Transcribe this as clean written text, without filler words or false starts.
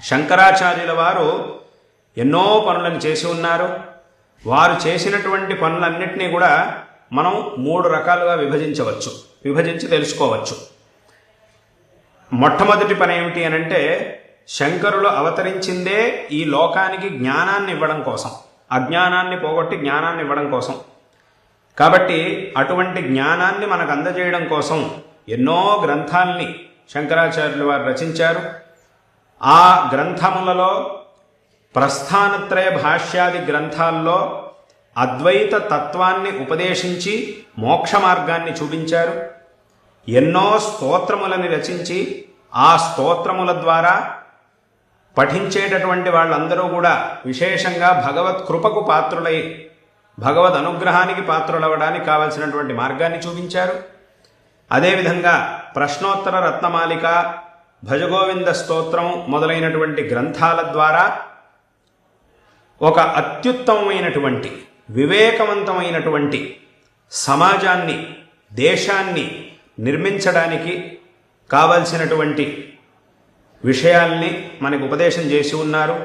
శంకరాచార్యుల వారు ఎన్నో పనులను చేసి ఉన్నారు. వారు చేసినటువంటి పనులన్నింటినీ కూడా మనం 3 రకాలుగా విభజించి తెలుసుకోవచ్చు. మొట్టమొదటి పని ఏమిటి అనంటే, శంకరులు అవతరించిందే ఈ లోకానికి జ్ఞానాన్ని ఇవ్వడం కోసం, అజ్ఞానాన్ని పోగొట్టి జ్ఞానాన్ని ఇవ్వడం కోసం. కాబట్టి అటువంటి జ్ఞానాన్ని మనకు అందజేయడం కోసం ఎన్నో గ్రంథాల్ని శంకరాచార్యులు వారు రచించారు. ఆ గ్రంథములలో ప్రస్థానత్రయ భాష్యాది గ్రంథాల్లో అద్వైత తత్వాన్ని ఉపదేశించి మోక్ష మార్గాన్ని చూపించారు. ఎన్నో స్తోత్రములని రచించి ఆ స్తోత్రముల ద్వారా పఠించేటటువంటి వాళ్ళందరూ కూడా విశేషంగా భగవత్ కృపకు పాత్రులై భగవద్ అనుగ్రహానికి పాత్రులవ్వడానికి కావలసినటువంటి మార్గాన్ని చూపించారు. అదేవిధంగా ప్రశ్నోత్తర రత్నమాలిక, భజగోవింద స్తోత్రం మొదలైనటువంటి గ్రంథాల ద్వారా ఒక అత్యుత్తమమైనటువంటి వివేకవంతమైనటువంటి సమాజాన్ని, దేశాన్ని నిర్మించడానికి కావలసినటువంటి విషయాల్ని మనకు ఉపదేశం చేసి ఉన్నారు.